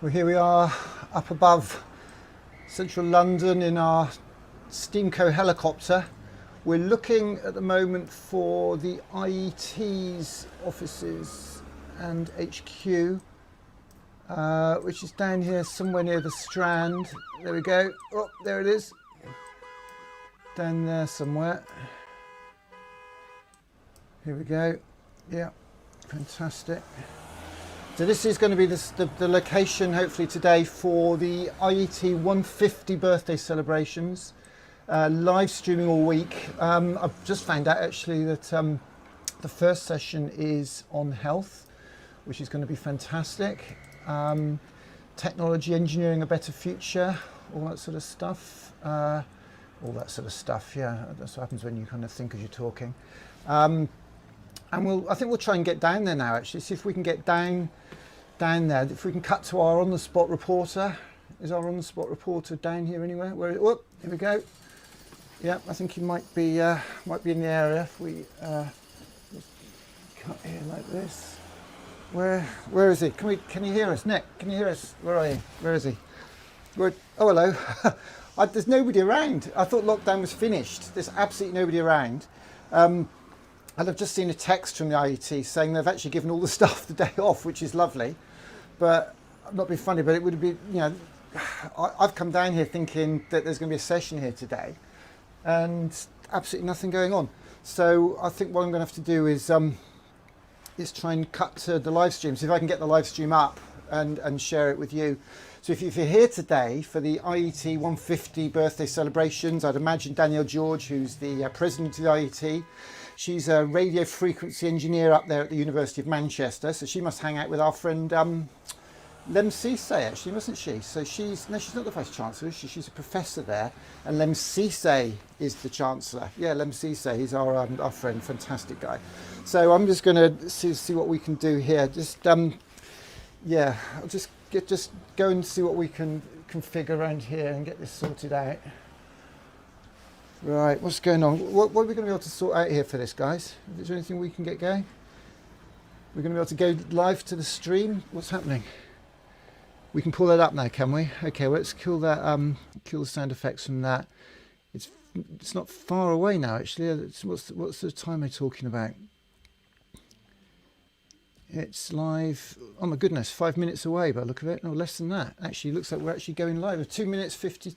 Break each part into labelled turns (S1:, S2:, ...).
S1: Well, here we are up above central London in our Steamco helicopter. We're looking at the moment for the IET's offices and HQ, which is down here somewhere near the Strand. There we go. Oh, there it is. Down there somewhere. Here we go. Yeah, fantastic. So this is going to be the location, hopefully today, for the IET 150 birthday celebrations. Live streaming all week. I've just found out actually that the first session is on health, which is going to be fantastic. Technology, engineering a better future, all that sort of stuff. Yeah, that's what happens when you kind of think as you're talking. And I think we'll try and get down there now, actually, see if we can get down there. If we can cut to our on-the-spot reporter. Is our on-the-spot reporter down here anywhere? Here we go. Yeah, I think he might be in the area. If we just cut here like this. Where is he? Can you hear us, Nick? Can you hear us? Where are you? Where is he? Oh, hello. There's nobody around. I thought lockdown was finished. There's absolutely nobody around. And I've just seen a text from the IET saying they've actually given all the staff the day off, which is lovely. But I'm not being funny, but it would be, I've come down here thinking that there's going to be a session here today, and absolutely nothing going on. So I think what I'm going to have to do is try and cut to the live stream. So if I can get the live stream up and share it with you. So if you're here today for the IET 150 birthday celebrations, I'd imagine Danielle George, who's the president of the IET. She's a radio frequency engineer up there at the University of Manchester, so she must hang out with our friend Lem Cisse, actually, mustn't she? So she's not the vice chancellor, is she? She's a professor there, and Lem Cisse is the chancellor. Yeah, Lem Cisse, he's our friend, fantastic guy. So I'm just going to see what we can do here. Yeah, I'll just go and see what we can configure around here and get this sorted out. Right, what's going on? What are we going to be able to sort out here for this, guys? Is there anything we can get going? We're going to be able to go live to the stream? What's happening? We can pull that up now, can we? Okay, well, let's kill that. Kill the sound effects from that. It's not far away now, actually. What's the time I'm talking about? It's live. Oh my goodness, 5 minutes away by the look of it. No, less than that. Actually, it looks like we're actually going live. 2 minutes 50.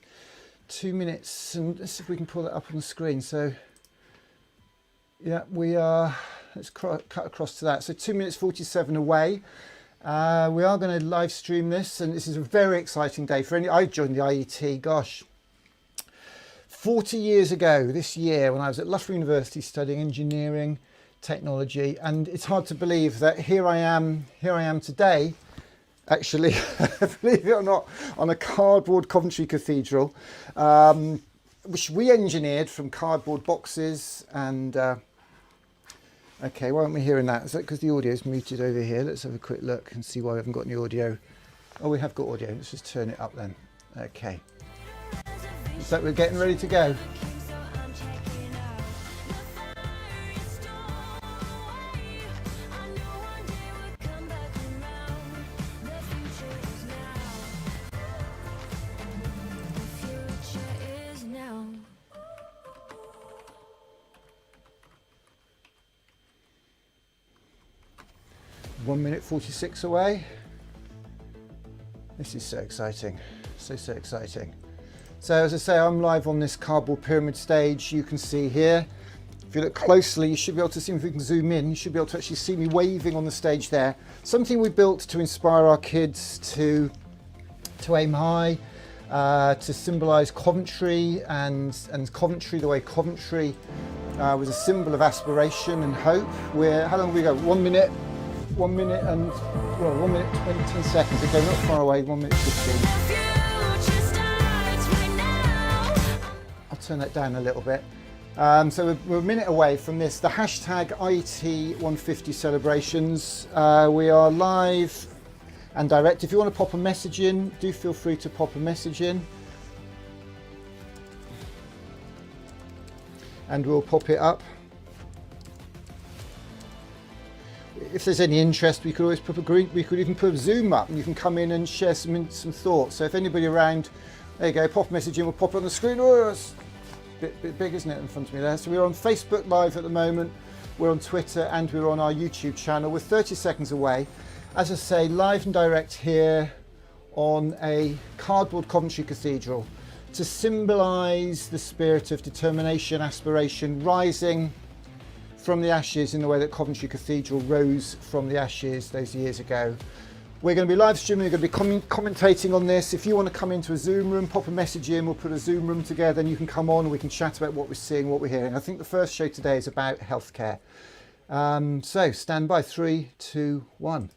S1: 2 minutes, and let's see if we can pull that up on the screen. So yeah, we are, let's cut across to that. So 2 minutes 47 away. We are going to live stream this, and this is a very exciting day for I joined the IET, gosh, 40 years ago this year when I was at Loughborough University studying engineering technology, and it's hard to believe that here I am today, actually, believe it or not, on a cardboard Coventry Cathedral, which we engineered from cardboard boxes. And okay, why aren't we hearing that? Is that because the audio is muted over here? Let's have a quick look and see why we haven't got any audio. Oh, we have got audio. Let's just turn it up then. Okay. Looks like we're getting ready to go. One minute 46 away. This is so exciting, so exciting. So as I say, I'm live on this cardboard pyramid stage. You can see here, if you look closely, you should be able to see, if we can zoom in, you should be able to actually see me waving on the stage there. Something we built to inspire our kids to aim high, to symbolise Coventry, and Coventry, the way Coventry was a symbol of aspiration and hope. How long have we got? 1 minute. 1 minute and, well, 1 minute 20 seconds. Okay, not far away, 1 minute 15. I'll turn that down a little bit. So we're a minute away from this, the hashtag IET 150 celebrations. We are live and direct. If you want to pop a message in, do feel free to pop a message in. And we'll pop it up. if there's any interest, we could always put a group, we could even put a Zoom up and you can come in and share some thoughts. So if anybody around, there you go, pop a message in, we'll pop it on the screen. Oh, it's a bit big, isn't it, in front of me there? So we're on Facebook Live at the moment, we're on Twitter, and we're on our YouTube channel. We're 30 seconds away. As I say, live and direct here on a cardboard Coventry Cathedral to symbolise the spirit of determination, aspiration, rising from the ashes in the way that Coventry Cathedral rose from the ashes those years ago. We're going to be live streaming, we're going to be commentating on this. If you want to come into a Zoom room, pop a message in, we'll put a Zoom room together and you can come on and we can chat about what we're seeing, what we're hearing. I think the first show today is about healthcare. So stand by, 3, 2, 1.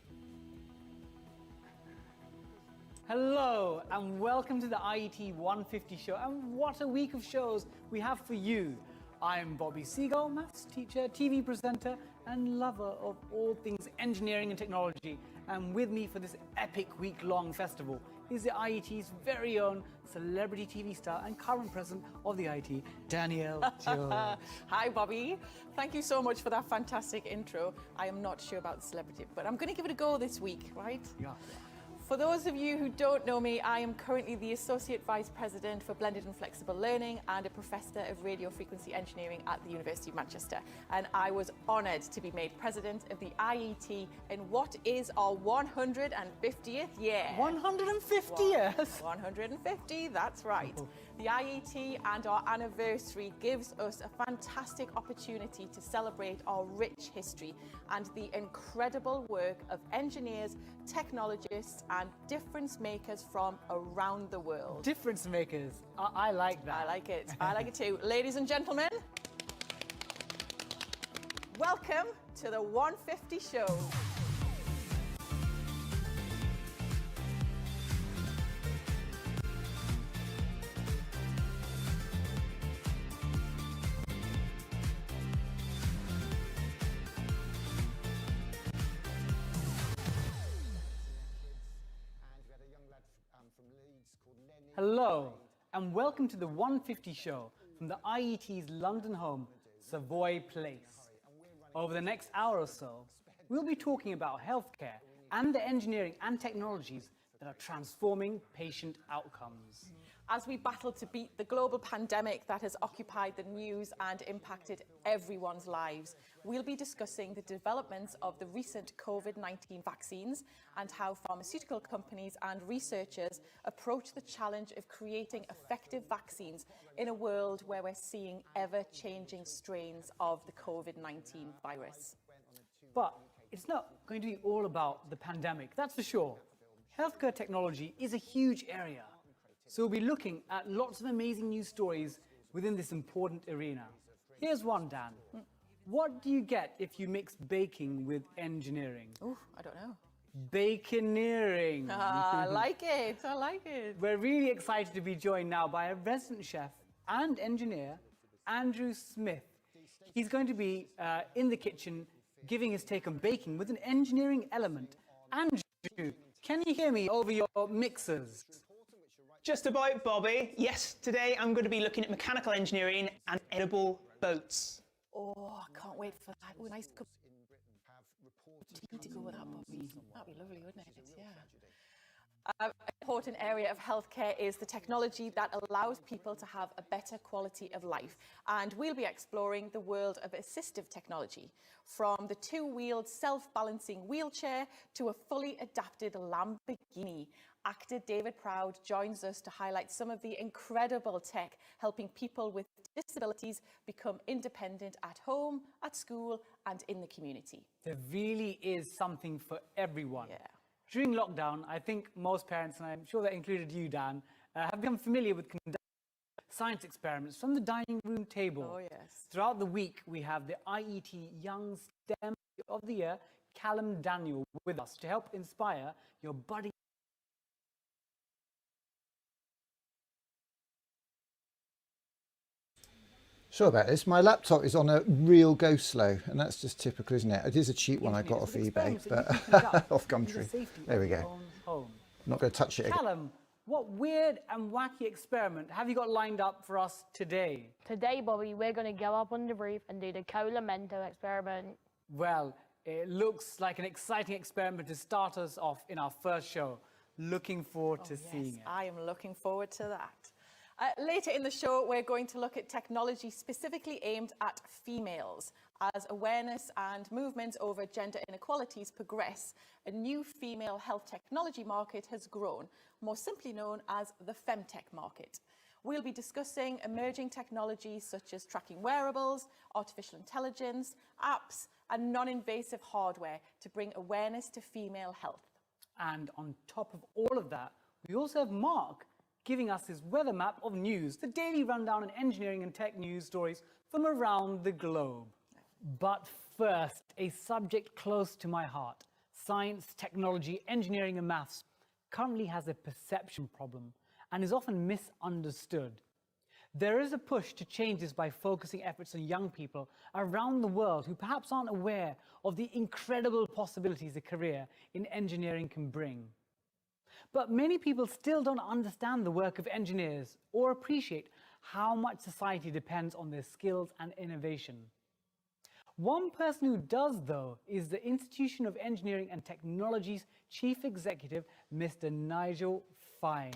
S2: Hello and welcome to the IET 150 show, and what a week of shows we have for you. I'm Bobby Seagull, maths teacher, TV presenter and lover of all things engineering and technology, and with me for this epic week-long festival is the IET's very own celebrity TV star and current president of the IET, Danielle George.
S3: Hi Bobby, thank you so much for that fantastic intro. I am not sure about the celebrity, but I'm going to give it a go this week, right?
S2: Yeah.
S3: For those of you who don't know me, I am currently the Associate Vice President for Blended and Flexible Learning and a Professor of Radio Frequency Engineering at the University of Manchester. And I was honoured to be made President of the IET in what is our 150th year.
S2: 150th?
S3: 150, that's right. The IET and our anniversary gives us a fantastic opportunity to celebrate our rich history and the incredible work of engineers, technologists and difference makers from around the world.
S2: Difference makers. I like that.
S3: I like it. I like it too. Ladies and gentlemen, welcome to the 150 show.
S2: Hello and welcome to the 150 show from the IET's London home, Savoy Place. Over the next hour or so, we'll be talking about healthcare and the engineering and technologies that are transforming patient outcomes.
S3: As we battle to beat the global pandemic that has occupied the news and impacted everyone's lives, we'll be discussing the developments of the recent COVID-19 vaccines and how pharmaceutical companies and researchers approach the challenge of creating effective vaccines in a world where we're seeing ever-changing strains of the COVID-19 virus.
S2: But it's not going to be all about the pandemic, that's for sure. Healthcare technology is a huge area. So we'll be looking at lots of amazing news stories within this important arena. Here's one, Dan. What do you get if you mix baking with engineering?
S3: Oh, I don't know.
S2: Baconeering.
S3: I like it. I like it.
S2: We're really excited to be joined now by a resident chef and engineer, Andrew Smith. He's going to be in the kitchen giving his take on baking with an engineering element. Andrew, can you hear me over your mixers?
S4: Just about, Bobby. Yes, today I'm going to be looking at mechanical engineering and edible boats.
S3: Oh, I can't wait for that. Oh, nice cup of tea to go with that, Bobby. That'd be lovely, wouldn't it? Yeah. An important area of healthcare is the technology that allows people to have a better quality of life. And we'll be exploring the world of assistive technology, from the two-wheeled self-balancing wheelchair to a fully adapted Lamborghini. Actor David Proud joins us to highlight some of the incredible tech helping people with disabilities become independent at home, at school and in the community.
S2: There really is something for everyone.
S3: Yeah.
S2: During lockdown, I think most parents, and I'm sure that included you, Dan, have become familiar with conducting science experiments from the dining room table.
S3: Oh, yes.
S2: Throughout the week, we have the IET Young STEM of the Year, Callum Daniel, with us to help inspire your budding.
S1: Sorry about this, my laptop is on a real go slow, and that's just typical, isn't it? It is a cheap one I got off eBay, but off Gumtree. There we go. I'm not going to touch it again.
S2: Callum, what weird and wacky experiment have you got lined up for us today?
S5: Today, Bobby, we're going to go up on the roof and do the Colamento experiment.
S2: Well, It looks like an exciting experiment to start us off in our first show. Looking forward to seeing it.
S3: I am looking forward to that. Later in the show, we're going to look at technology specifically aimed at females. As awareness and movements over gender inequalities progress, a new female health technology market has grown, more simply known as the femtech market. We'll be discussing emerging technologies such as tracking wearables, artificial intelligence, apps, and non-invasive hardware to bring awareness to female health.
S2: And on top of all of that, we also have Mark giving us his weather map of news, the daily rundown on engineering and tech news stories from around the globe. But first, a subject close to my heart. Science, technology, engineering and maths currently has a perception problem and is often misunderstood. There is a push to change this by focusing efforts on young people around the world who perhaps aren't aware of the incredible possibilities a career in engineering can bring. But many people still don't understand the work of engineers or appreciate how much society depends on their skills and innovation. One person who does, though, is the Institution of Engineering and Technology's Chief Executive, Mr. Nigel Fine.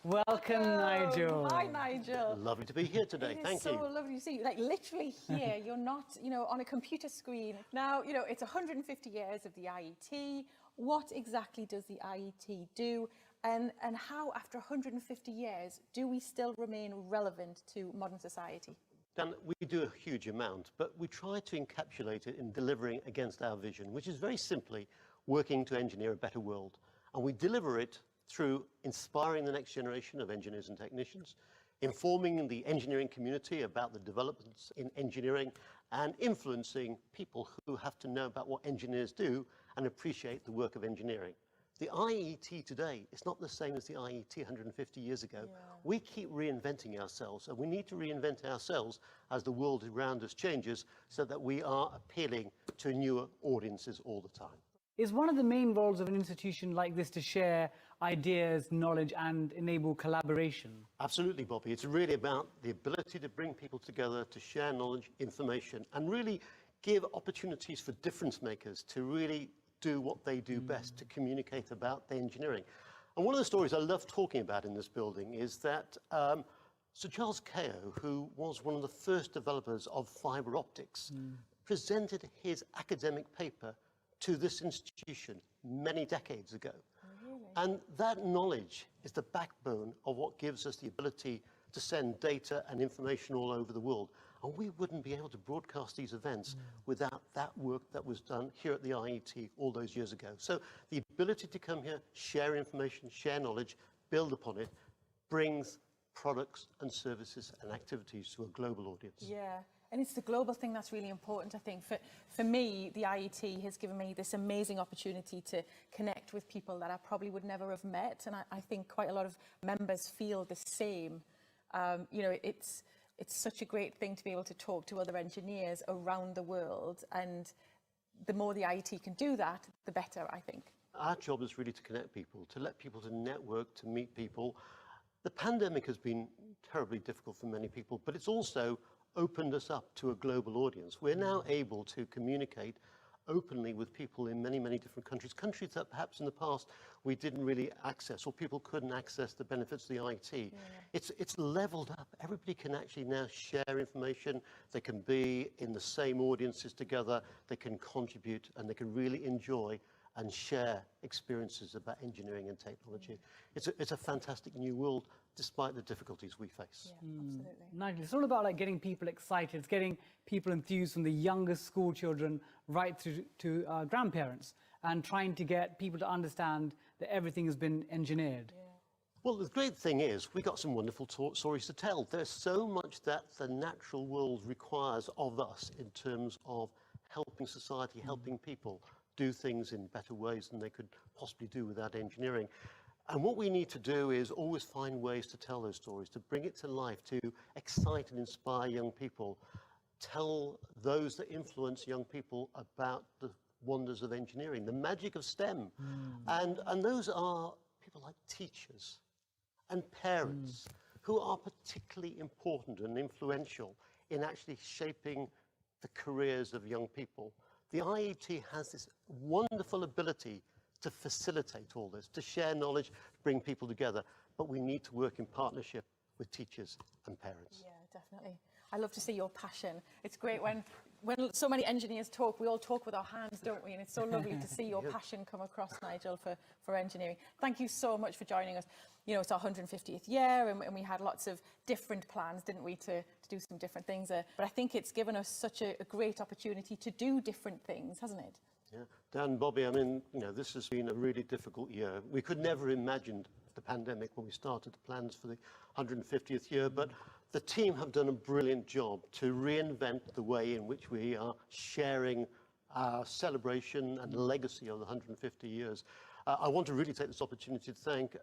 S2: Welcome, Nigel.
S3: Hi, Nigel.
S5: Lovely to be here today. Thank you.
S3: It's so lovely to see you. Like literally here, you're not, on a computer screen. Now, it's 150 years of the IET. What exactly does the IET do? And how, after 150 years, do we still remain relevant to modern society?
S5: Dan, we do a huge amount, but we try to encapsulate it in delivering against our vision, which is very simply working to engineer a better world. And we deliver it through inspiring the next generation of engineers and technicians, informing the engineering community about the developments in engineering, and influencing people who have to know about what engineers do and appreciate the work of engineering. The IET today is not the same as the IET 150 years ago. Yeah. We keep reinventing ourselves, and we need to reinvent ourselves as the world around us changes so that we are appealing to newer audiences all the time.
S2: Is one of the main roles of an institution like this to share ideas, knowledge, and enable collaboration?
S5: Absolutely, Bobby. It's really about the ability to bring people together, to share knowledge, information, and really give opportunities for difference makers to really do what they do best, to communicate about the engineering. And one of the stories I love talking about in this building is that Sir Charles Kao, who was one of the first developers of fiber optics, presented his academic paper to this institution many decades ago. Oh, really? And that knowledge is the backbone of what gives us the ability to send data and information all over the world. And we wouldn't be able to broadcast these events without that work that was done here at the IET all those years ago. So the ability to come here, share information, share knowledge, build upon it, brings products and services and activities to a global audience.
S3: Yeah. And it's the global thing that's really important, I think. For me, the IET has given me this amazing opportunity to connect with people that I probably would never have met. And I think quite a lot of members feel the same. It's such a great thing to be able to talk to other engineers around the world. And the more the IET can do that, the better, I think.
S5: Our job is really to connect people, to let people to network, to meet people. The pandemic has been terribly difficult for many people, but it's also opened us up to a global audience. We're now able to communicate openly with people in many, many different countries, countries that perhaps in the past we didn't really access, or people couldn't access the benefits of the IET. Yeah. It's leveled up. Everybody can actually now share information. They can be in the same audiences together. They can contribute, and they can really enjoy and share experiences about engineering and technology. It's a fantastic new world, despite the difficulties we face.
S3: Yeah, absolutely.
S2: Nigel, it's all about like getting people excited. It's getting people enthused, from the youngest school children right through to grandparents, and trying to get people to understand that everything has been engineered.
S3: Yeah.
S5: Well, the great thing is we've got some wonderful stories to tell. There's so much that the natural world requires of us in terms of helping society, helping people do things in better ways than they could possibly do without engineering. And what we need to do is always find ways to tell those stories, to bring it to life, to excite and inspire young people, tell those that influence young people about the wonders of engineering, the magic of STEM. And those are people like teachers and parents who are particularly important and influential in actually shaping the careers of young people. The IET has this wonderful ability to facilitate all this, to share knowledge, bring people together, but we need to work in partnership with teachers and parents.
S3: Yeah, definitely. I love to see your passion. It's great when so many engineers talk, we all talk with our hands, don't we? And it's so lovely to see your passion come across, Nigel, for engineering. Thank you so much for joining us. You know, it's our 150th year and we had lots of different plans, didn't we, to do some different things. But I think it's given us such a great opportunity to do different things, hasn't it?
S5: Yeah. Dan, Bobby, I mean, you know, this has been a really difficult year. We could never imagined the pandemic when we started the plans for the 150th year, but the team have done a brilliant job to reinvent the way in which we are sharing our celebration and legacy of the 150 years. I want to really take this opportunity to thank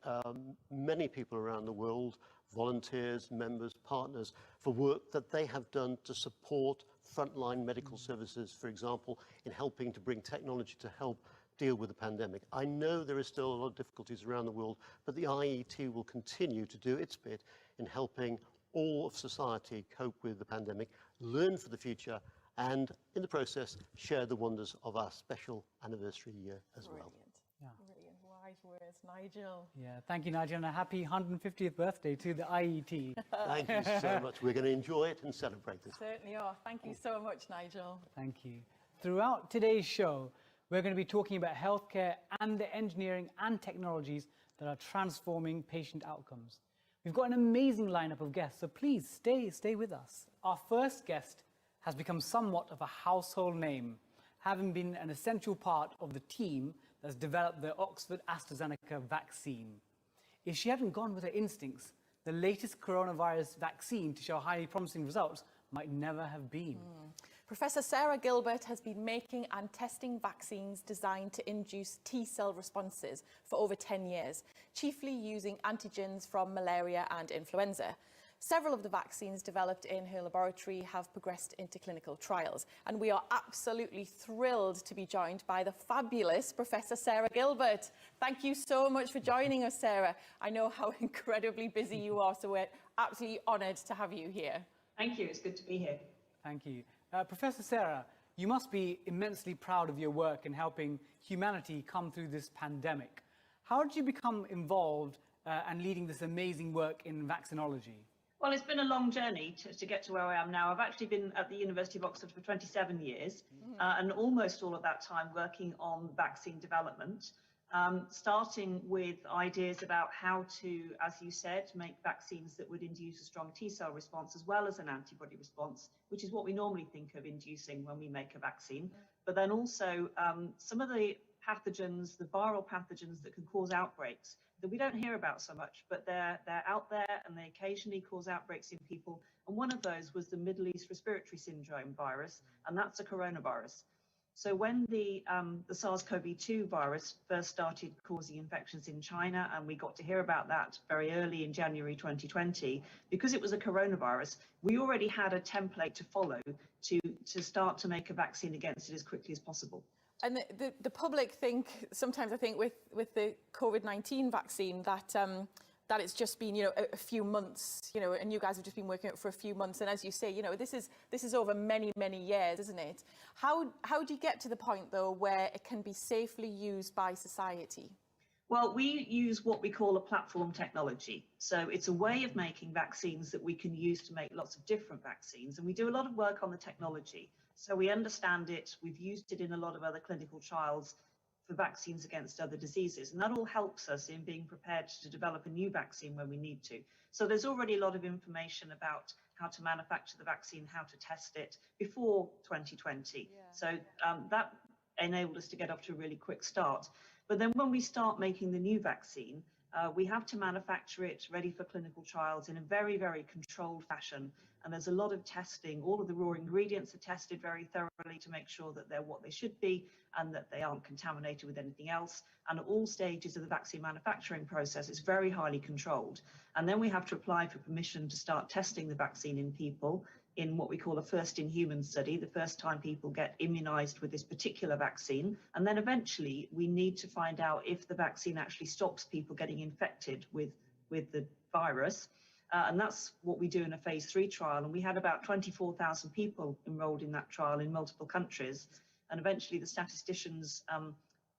S5: many people around the world, volunteers, members, partners, for work that they have done to support frontline medical services, for example, in helping to bring technology to help deal with the pandemic. I know there is still a lot of difficulties around the world, but the IET will continue to do its bit in helping all of society cope with the pandemic, learn for the future, and in the process, share the wonders of our special anniversary year as well.
S2: Yeah.
S3: Brilliant. Wise words, Nigel.
S2: Yeah, thank you, Nigel, and a happy 150th birthday to the IET.
S5: Thank you so much. We're going to enjoy it and celebrate it.
S3: Certainly are. Thank you so much, Nigel.
S2: Thank you. Throughout today's show, we're going to be talking about healthcare and the engineering and technologies that are transforming patient outcomes. We've got an amazing lineup of guests, so please stay with us. Our first guest has become somewhat of a household name, having been an essential part of the team that's developed the Oxford AstraZeneca vaccine. If she hadn't gone with her instincts, the latest coronavirus vaccine to show highly promising results might never have been.
S3: Professor Sarah Gilbert has been making and testing vaccines designed to induce T-cell responses for over 10 years, chiefly using antigens from malaria and influenza. Several of the vaccines developed in her laboratory have progressed into clinical trials, and we are absolutely thrilled to be joined by the fabulous Professor Sarah Gilbert. Thank you so much for joining us, Sarah. I know how incredibly busy you are, so we're absolutely honoured to have you here.
S6: Thank you. It's good to be here.
S2: Thank you. Professor Sarah, you must be immensely proud of your work in helping humanity come through this pandemic. How did you become involved and leading this amazing work in vaccinology?
S6: Well, it's been a long journey to get to where I am now. I've actually been at the University of Oxford for 27 years, and almost all of that time working on vaccine development, starting with ideas about how to, as you said, make vaccines that would induce a strong T-cell response as well as an antibody response, which is what we normally think of inducing when we make a vaccine. But then also some of the pathogens, the viral pathogens that can cause outbreaks that we don't hear about so much, but they're out there and they occasionally cause outbreaks in people. And one of those was the Middle East Respiratory Syndrome virus, and that's a coronavirus. So when the SARS-CoV-2 virus first started causing infections in China, and we got to hear about that very early in January 2020, because it was a coronavirus, we already had a template to follow to start to make a vaccine against it as quickly as possible.
S3: And the public think, sometimes I think with the COVID-19 vaccine that it's just been, a few months, and you guys have just been working on it for a few months. And as you say, this is over many, many years, isn't it? How do you get to the point, though, where it can be safely used by society?
S6: Well, we use what we call a platform technology. So it's a way of making vaccines that we can use to make lots of different vaccines. And we do a lot of work on the technology. So we understand it. We've used it in a lot of other clinical trials for vaccines against other diseases. And that all helps us in being prepared to develop a new vaccine when we need to. So there's already a lot of information about how to manufacture the vaccine, how to test it before 2020. Yeah. So that enabled us to get off to a really quick start. But then when we start making the new vaccine, we have to manufacture it ready for clinical trials in a very, very controlled fashion. And there's a lot of testing. All of the raw ingredients are tested very thoroughly to make sure that they're what they should be and that they aren't contaminated with anything else. And at all stages of the vaccine manufacturing process, it's very highly controlled. And then we have to apply for permission to start testing the vaccine in people in what we call a first-in-human study, the first time people get immunized with this particular vaccine. And then eventually we need to find out if the vaccine actually stops people getting infected with the virus. And that's what we do in a phase 3 trial. And we had about 24,000 people enrolled in that trial in multiple countries. And eventually the statisticians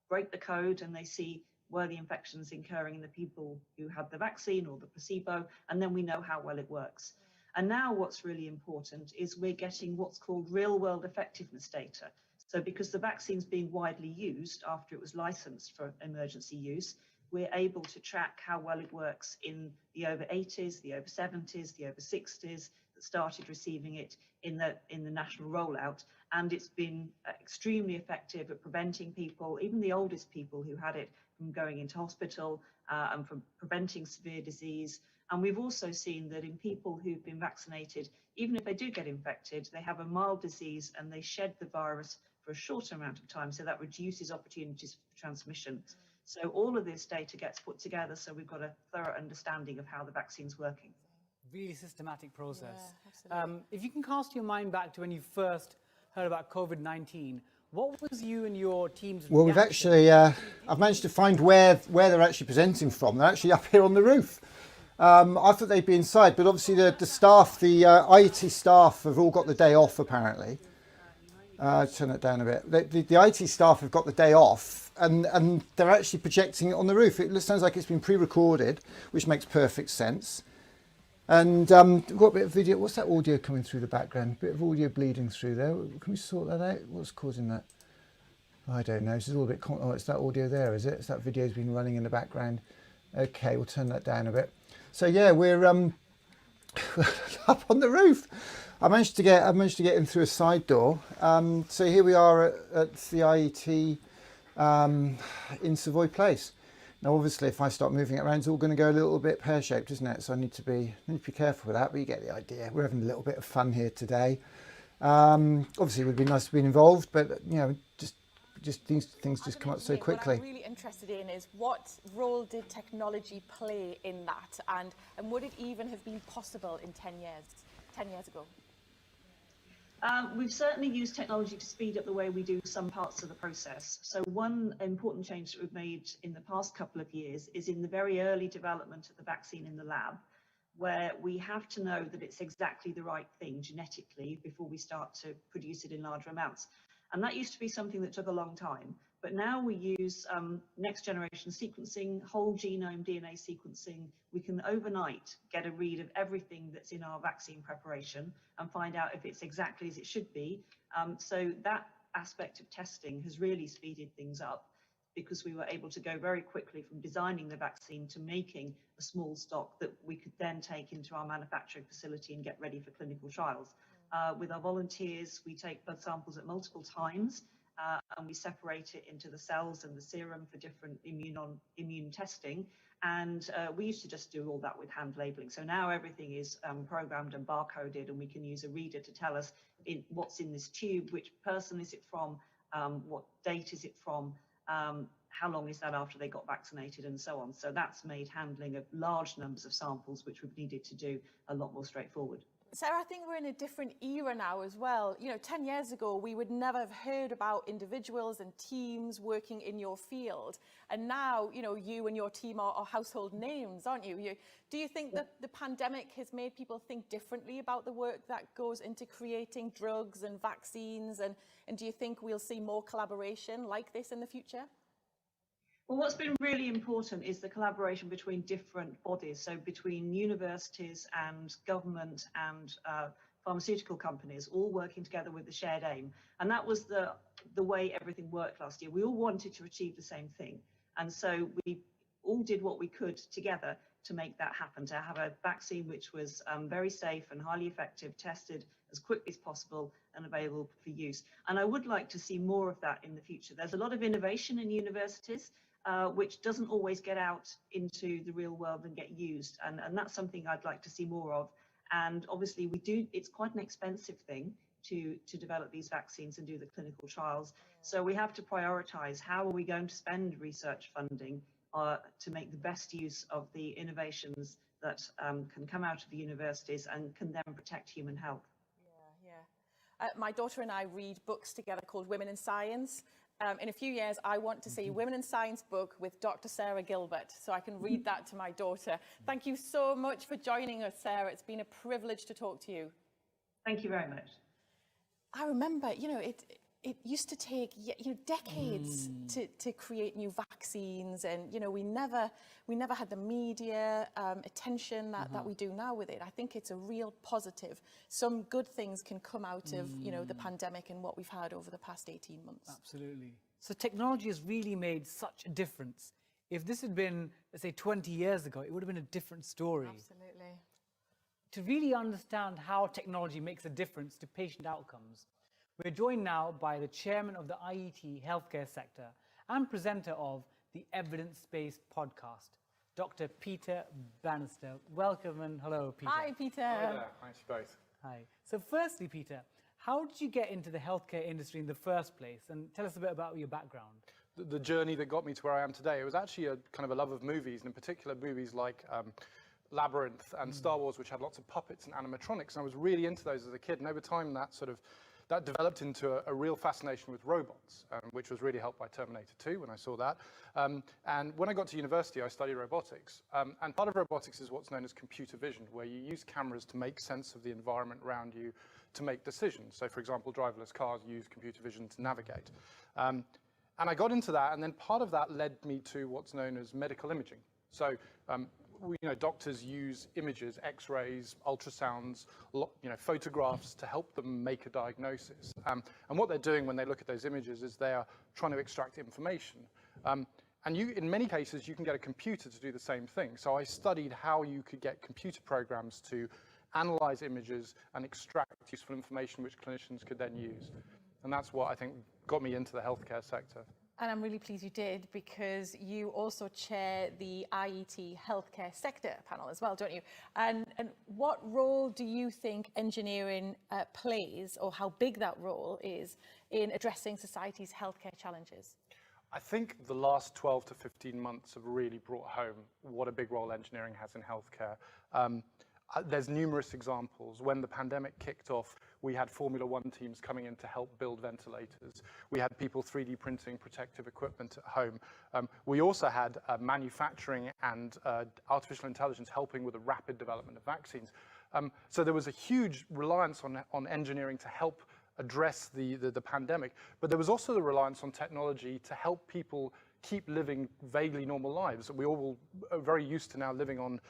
S6: break the code and they see were the infections occurring in the people who had the vaccine or the placebo, and then we know how well it works. And now what's really important is we're getting what's called real-world effectiveness data. So because the vaccine's being widely used after it was licensed for emergency use, we're able to track how well it works in the over 80s, the over 70s, the over 60s that started receiving it in the national rollout. And it's been extremely effective at preventing people, even the oldest people who had it, from going into hospital and from preventing severe disease. And we've also seen that in people who've been vaccinated, even if they do get infected, they have a mild disease and they shed the virus for a shorter amount of time. So that reduces opportunities for transmission. So all of this data gets put together, so we've got a thorough understanding of how the vaccine's working.
S2: Really systematic process.
S3: Yeah,
S2: If you can cast your mind back to when you first heard about COVID-19, what was you and your team's
S1: Well, we've
S2: reaction?
S1: actually, I've managed to find where they're actually presenting from. They're actually up here on the roof. I thought they'd be inside, but obviously the staff, the IT staff have all got the day off apparently. Turn it down a bit. The IT staff have got the day off and they're actually projecting it on the roof. It sounds like it's been pre-recorded, which makes perfect sense. And we've got a bit of video. What's that audio coming through the background? A bit of audio bleeding through there. Can we sort that out? What's causing that? I don't know. This is a little bit... Oh, it's that audio there, is it? It's that video's been running in the background. Okay, we'll turn that down a bit. So yeah, we're up on the roof. I managed to get in through a side door. So here we are at the IET in Savoy Place. Now, obviously, if I start moving it around, it's all going to go a little bit pear-shaped, isn't it? So I need to be careful with that, but you get the idea. We're having a little bit of fun here today. Obviously, it would be nice to be involved, but you know, just things just come up so quickly.
S3: What I'm really interested in is what role did technology play in that, and would it even have been possible in 10 years ago?
S6: We've certainly used technology to speed up the way we do some parts of the process. So one important change that we've made in the past couple of years is in the very early development of the vaccine in the lab, where we have to know that it's exactly the right thing genetically before we start to produce it in larger amounts. And that used to be something that took a long time. But now we use next generation sequencing, whole genome DNA sequencing. We can overnight get a read of everything that's in our vaccine preparation and find out if it's exactly as it should be. So that aspect of testing has really speeded things up because we were able to go very quickly from designing the vaccine to making a small stock that we could then take into our manufacturing facility and get ready for clinical trials. With our volunteers, we take blood samples at multiple times. And we separate it into the cells and the serum for different immune testing. And we used to just do all that with hand labeling. So now everything is programmed and barcoded, and we can use a reader to tell us what's in this tube, which person is it from, what date is it from, how long is that after they got vaccinated, and so on. So that's made handling of large numbers of samples, which we've needed to do, a lot more straightforward.
S3: Sarah, I think we're in a different era now as well. You know, 10 years ago, we would never have heard about individuals and teams working in your field. And now, you know, you and your team are household names, aren't you? Do you think that the pandemic has made people think differently about the work that goes into creating drugs and vaccines? And do you think we'll see more collaboration like this in the future?
S6: Well, what's been really important is the collaboration between different bodies, so between universities and government and pharmaceutical companies, all working together with the shared aim. And that was the way everything worked last year. We all wanted to achieve the same thing. And so we all did what we could together to make that happen, to have a vaccine which was very safe and highly effective, tested as quickly as possible and available for use. And I would like to see more of that in the future. There's a lot of innovation in universities, which doesn't always get out into the real world and get used. And that's something I'd like to see more of. And obviously it's quite an expensive thing to develop these vaccines and do the clinical trials. So we have to prioritize how are we going to spend research funding to make the best use of the innovations that can come out of the universities and can then protect human health.
S3: My daughter and I read books together called Women in Science. In a few years, I want to see a Women in Science book with Dr. Sarah Gilbert, so I can read that to my daughter. Thank you so much for joining us, Sarah. It's been a privilege to talk to you.
S6: Thank you very much.
S3: I remember, you know, it used to take decades to create new vaccines, and we never had the media attention that we do now with it. I think it's a real positive. Some good things can come out of the pandemic and what we've had over the past 18 months.
S2: Absolutely. So technology has really made such a difference. If this had been, let's say, 20 years ago, it would have been a different story.
S3: Absolutely.
S2: To really understand how technology makes a difference to patient outcomes, we're joined now by the chairman of the IET healthcare sector and presenter of the Evidence-Based podcast, Dr. Peter Bannister. Welcome and hello, Peter.
S3: Hi, Peter.
S7: Hi there. Hi to you both.
S2: Hi. So firstly, Peter, how did you get into the healthcare industry in the first place? And tell us a bit about your background.
S7: The journey that got me to where I am today, it was actually a kind of a love of movies, and in particular movies like Labyrinth and Star Wars, which had lots of puppets and animatronics. And I was really into those as a kid. And over time, that developed into a real fascination with robots, which was really helped by Terminator 2 when I saw that. And when I got to university, I studied robotics. And part of robotics is what's known as computer vision, where you use cameras to make sense of the environment around you to make decisions. So, for example, driverless cars use computer vision to navigate. And I got into that, and then part of that led me to what's known as medical imaging. So, doctors use images, X-rays, ultrasounds, photographs to help them make a diagnosis. And what they're doing when they look at those images is they are trying to extract information. And in many cases, you can get a computer to do the same thing. So I studied how you could get computer programs to analyze images and extract useful information which clinicians could then use. And that's what I think got me into the healthcare sector.
S3: And I'm really pleased you did, because you also chair the IET healthcare sector panel as well, don't you? And what role do you think engineering plays, or how big that role is in addressing society's healthcare challenges?
S7: I think the last 12 to 15 months have really brought home what a big role engineering has in healthcare. There's numerous examples. When the pandemic kicked off, we had Formula One teams coming in to help build ventilators. We had people 3D printing protective equipment at home. We also had manufacturing and artificial intelligence helping with the rapid development of vaccines. So there was a huge reliance on engineering to help address the pandemic, but there was also the reliance on technology to help people keep living vaguely normal lives. We all are very used to now living on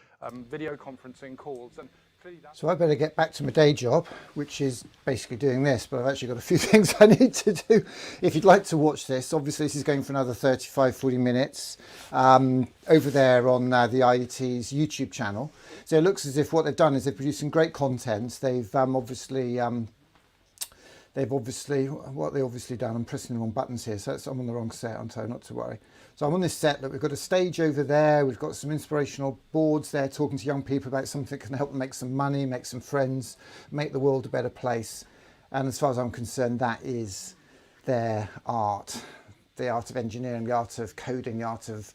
S7: video conferencing calls. And clearly that's...
S1: So I better get back to my day job, which is basically doing this, but I've actually got a few things I need to do. If you'd like to watch this, obviously this is going for another 35, 40 minutes over there on the IET's YouTube channel. So it looks as if what they've done is they've produced some great content. They've obviously what they obviously done, I'm pressing the wrong buttons here, so I'm on the wrong set, aren't I? Not to worry. So I'm on this set. Look, we've got a stage over there, we've got some inspirational boards there talking to young people about something that can help them make some money, make some friends, make the world a better place. And as far as I'm concerned, that is their art, the art of engineering, the art of coding, the art of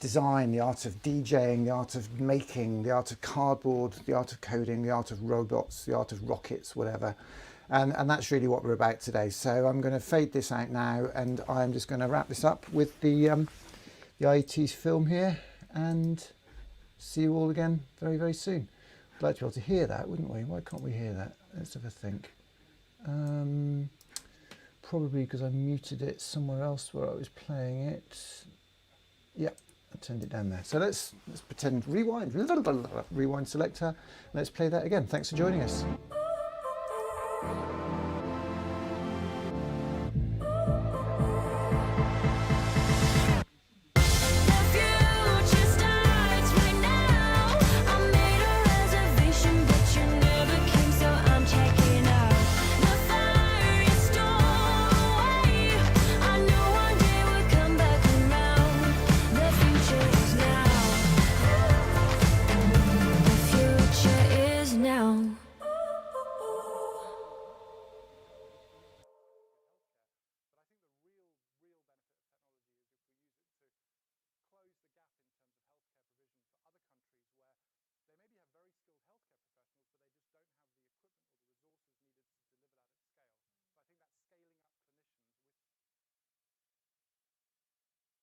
S1: design, the art of DJing, the art of making, the art of cardboard, the art of coding, the art of robots, the art of rockets, whatever. And that's really what we're about today. So I'm going to fade this out now, and I'm just going to wrap this up with the IET's film here, and see you all again very, very soon. I'd like to be able to hear that, wouldn't we? Why can't we hear that? Let's have a think. Probably because I muted it somewhere else where I was playing it. Yep, I turned it down there. So let's pretend, rewind selector. Let's play that again. Thanks for joining us.